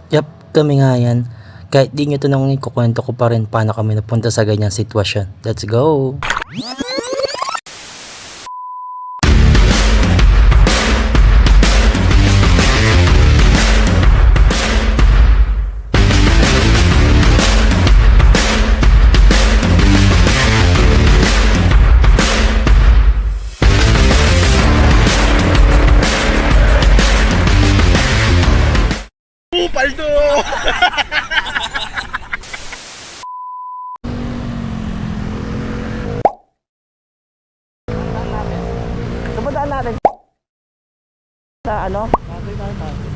Yap, kami nga yan. Kahit di nyo tanongin, kukwento ko pa rin paano kami napunta sa ganyang sitwasyon. Let's go! Paldo! Tumadaan natin sa ano?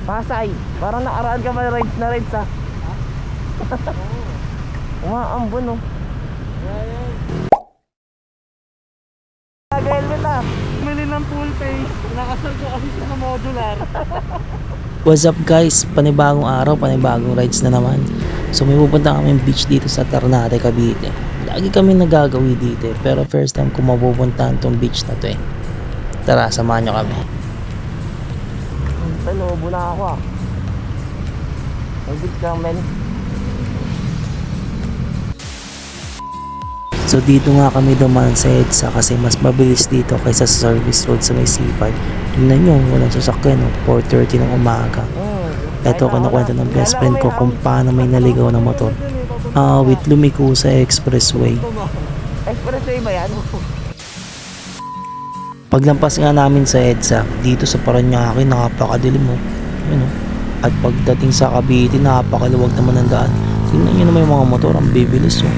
Pasay. Parang nakaraan ka ba rides na rides ha? Umaambon oh. Nag-helmet ah. Mili ng full face. Nakasal ko kasi siya sa modular. What's up guys? Panibagong araw, panibagong rides na naman. So may pupunta kami beach dito sa Ternate, Cavite. Lagi kami nagagawi dito pero first time ko mapupuntahan tong beach na to eh. Tara, samahan nyo kami. Talubo na ako ah. Mag-beach ka men. So dito nga kami dumaan sa EDSA kasi mas mabilis dito kaysa sa service road sa may C5. Tingnan nyo, walang sasakyan, 4:30 ng umaga. Ito, kinukwento ng best friend ko kung paano may naligaw ng motor. With lumiko sa expressway. Expressway ba yan? Paglampas nga namin sa EDSA, dito sa Paranaque, napakadilim mo. Yun, oh. At pagdating sa Cavite, napakaluwag naman ang daan. Tingnan nyo naman yung mga motor, ang bibilis oh.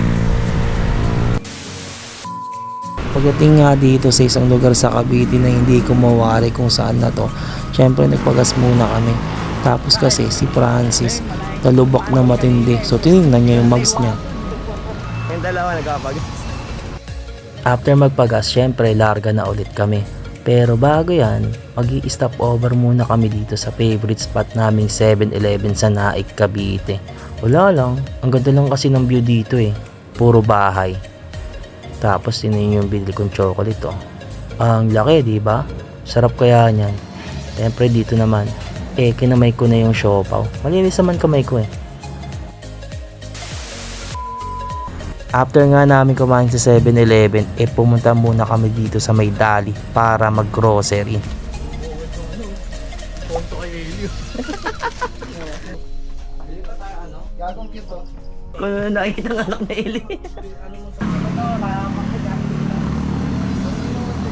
Pagdating nga dito sa isang lugar sa Cavite na hindi ko mawari kung saan na to, syempre nagpagas muna kami. Tapos kasi si Francis, talubak na matindi. So tinignan niya yung mags niya. Yung dalawa nagpapagas. After magpagas, syempre larga na ulit kami. Pero bago yan, mag-i-stop over muna kami dito sa favorite spot naming 7-Eleven sa Naik, Cavite. Wala lang, ang ganda lang kasi ng view dito eh. Puro bahay. Tapos yun yung binili kong chocolate oh. Ang laki, di ba? Sarap kaya niyan. Siyempre dito naman, kinamay ko na yung siopaw. Malinis naman kamay ko eh. After nga namin kumain sa 7-Eleven, pumunta muna kami dito sa may Dali para mag-grocery. Ponto kay Elio. Gagong cute oh. Kung nakikita ng anak na Eli.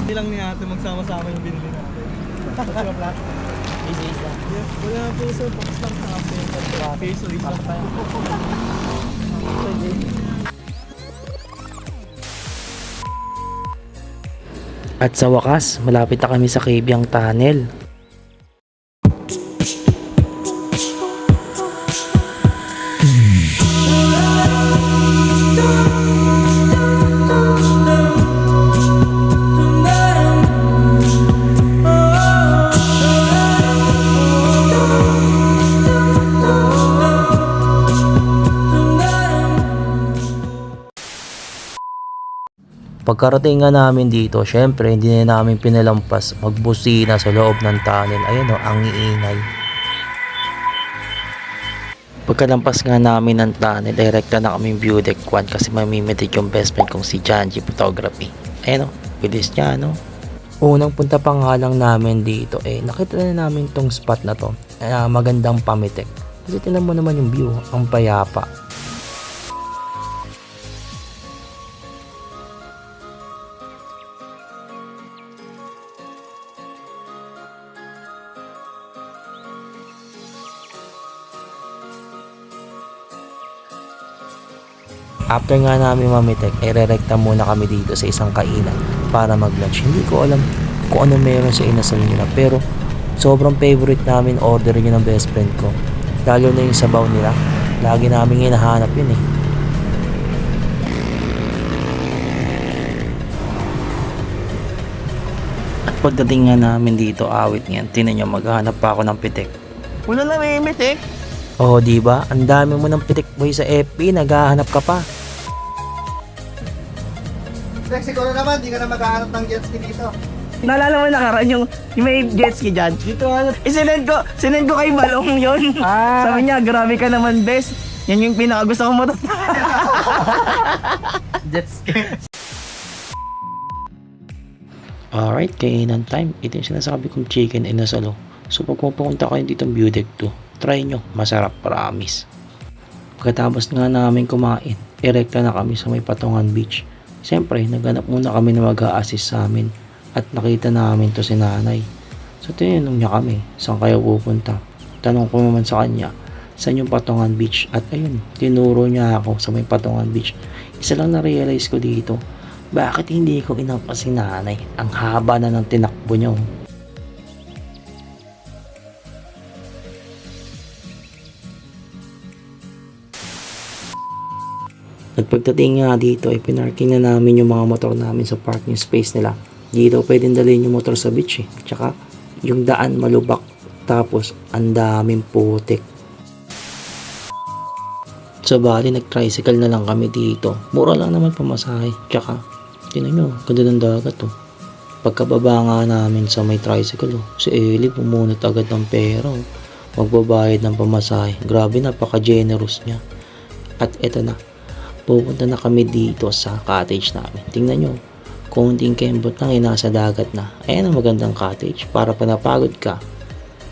Hindi lang ni ate magsama-sama yung binili natin. Wala plat. Wala po sir, box lang sa ate. Peso isa pa. At sa wakas, malapit na kami sa Cabiang Tunnel. Pagkarating nga namin dito, syempre hindi na namin pinalampas magbusina sa loob ng tunnel. Ayun o, ang iingay. Pagkalampas nga namin ng tunnel, direkta na kaming view deck 1 kasi mamimitig yung best friend kong si Janji Photography. Ayun o, bilis niya no. Unang punta pa nga lang namin dito, nakita na namin tong spot na to. Magandang pamitik. Kasi tinan mo naman yung view, ang payapa. After nga namin mamitek, re-rekta muna kami dito sa isang kainan para mag-lunch. Hindi ko alam kung ano meron sa inasal nila, pero sobrang favorite namin order yun ng best friend ko. Lalo na yung sabaw nila, lagi namin hinahanap yun eh. At pagdating nga namin dito, awit niyan, tinan nyo, maghahanap pa ako ng pitik. Wala na may imitik. Oh, di ba? Ang dami mo ng pitik boy sa FB, naghahanap ka pa. Siguro naman, di ka na maghahanap ng jet ski dito. Naalala mo nakaraan yung may jet ski dyan? Dito ano? Sinend ko kay Balong yun. Sabi niya, grabe ka naman, bes. Yan yung pinakagusto ko mo to. Jets. Alright, kainan time. Ito yung sinasabi kong chicken inasalo. So pag pupunta kayo dito ng View Deck 2, try nyo. Masarap, promise. Pagkatapos nga namin kumain, erekta na kami sa may Patungan Beach. Siyempre, naghanap muna kami na mag-a-assist sa amin. At nakita namin to si nanay. So tinanong niya kami, saan kayo pupunta? Tanong ko naman sa kanya, saan yung Patungan Beach? At ayun, tinuro niya ako sa may Patungan Beach. Isa lang na-realize ko dito, bakit hindi ko inampas si nanay? Ang haba na ng tinakbo niya. Nagpagdating nga dito ay pinarking na namin yung mga motor namin sa parking space nila. Dito pwedeng dalhin yung motor sa beach eh. Tsaka yung daan malubak. Tapos ang daming putik. So bali nag-tricycle na lang kami dito. Mura lang naman pamasahe. Tsaka tinan nyo, ganda ng dagat oh. Pagkababa nga namin sa may tricycle oh, si Eli pumunot agad ng pera oh. Magbabayad ng pamasahe. Grabe, napaka-generous niya. At eto na, pupunta na kami dito sa cottage namin. Tingnan nyo, konting kembot lang ay nasa dagat na. Ayan ang magandang cottage. Para pa napagod ka,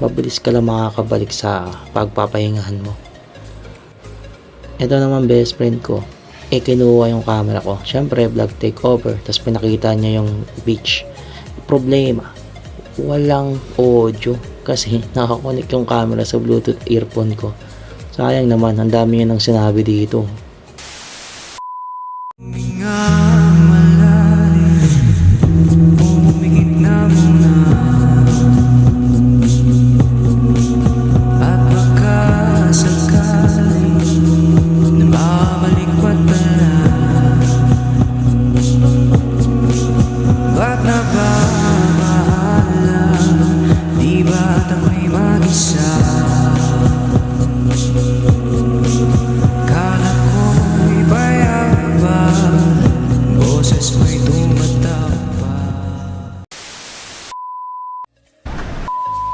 mabilis ka lang makakabalik sa pagpapahingahan mo. Ito naman best friend ko, kinuha yung camera ko. Syempre vlog takeover, tapos pinakita niya yung beach. Problema, walang audio kasi nakakonek yung camera sa Bluetooth earphone ko. Sayang naman, ang dami yun ang sinabi dito.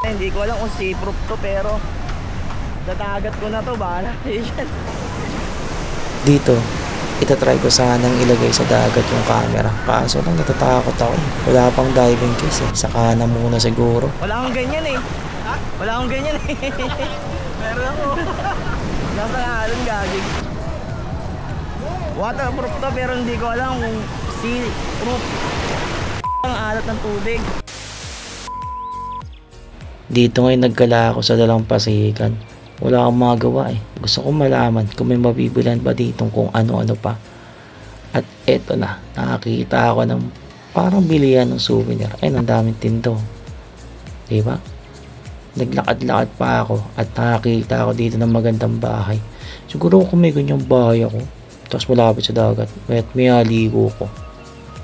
Hindi ko alam kung safe-proof to pero dadagat ko na to, bahala kayo dyan. Dito, itatry ko sanang ilagay sa dagat yung camera. Kaso lang natatakot ako eh. Wala pang diving case eh. Saka na muna siguro. Wala akong ganyan eh. Ha? Wala akong ganyan eh. Meron ako. Nasa alon gagig. Waterproof to pero hindi ko alam kung sea-proof. Ang alat ng tubig. Dito ngayon nagkala ako sa dalampasigan. Wala akong magawa eh. Gusto kong malaman kung may mabibilan ba dito kung ano-ano pa. At eto na, nakakita ako ng parang bilihan ng souvenir. Ay, ang daming tinto. Diba? Naglakad-lakad pa ako at nakakita ako dito ng magandang bahay. Siguro kung may ganyang bahay ako, tapos malapit sa dagat, at may haligo ko.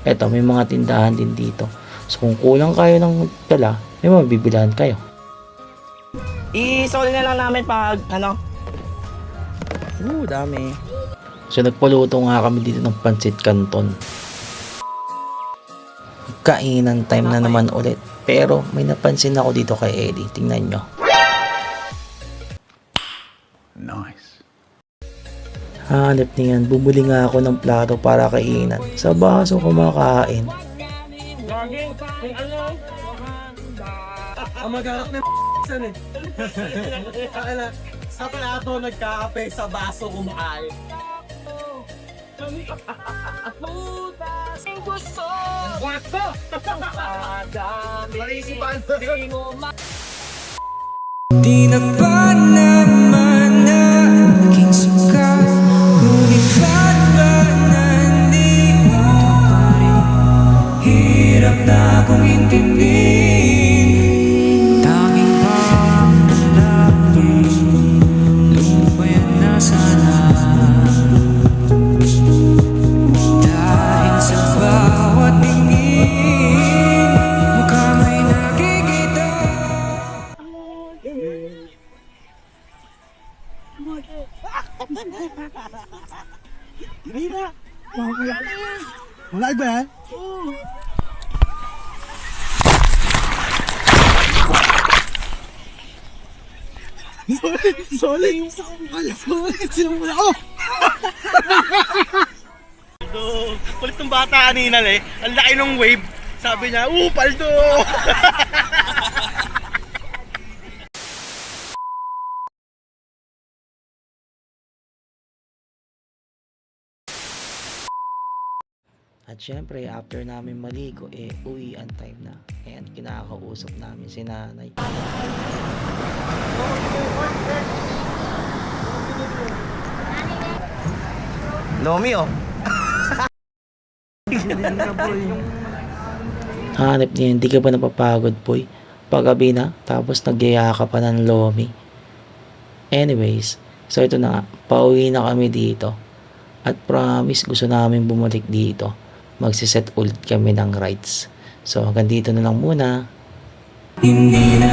Eto, may mga tindahan din dito. So kung kulang kayo ng dala, may mabibilan kayo. I-solve na lang namin pag ano. Dami. So nagpaluto nga kami dito ng pancit canton. Kainan time na naman ulit. Pero may napansin ako dito kay Eddie. Tingnan nyo. Nice. Hanap niyan. Bumuli nga ako ng plato para kainan. Sa baso kumakain. Ang magharap ng san eh. Sa plato nagkakape, sa baso kumakain. Di na ba naman na aking suka, ngunit ba't ba nandito pa rin? Hirap na akong intindihin. Tanging panalangin, lumayan na sana. Dahil sa bawat tingin, mukha may nakikita. Wala ba yan? Solid yung sa kumpal. Solid sila muna. Oh! Paldo. Kulit ng bata kanina ang laki ng wave. Sabi niya, Paldo! At syempre, after namin maligo, uwian time na. And kinakausap namin si nanay. Lomi oh. Hanip niya, hindi ka ba napapagod, boy? Paggabi na, tapos nagyaya ka pa ng lomi. Anyways, so ito na nga, pauwi na kami dito. At promise, gusto namin bumalik dito. Magsiset ulit kami ng rides. So hanggang dito na lang muna. Hindi na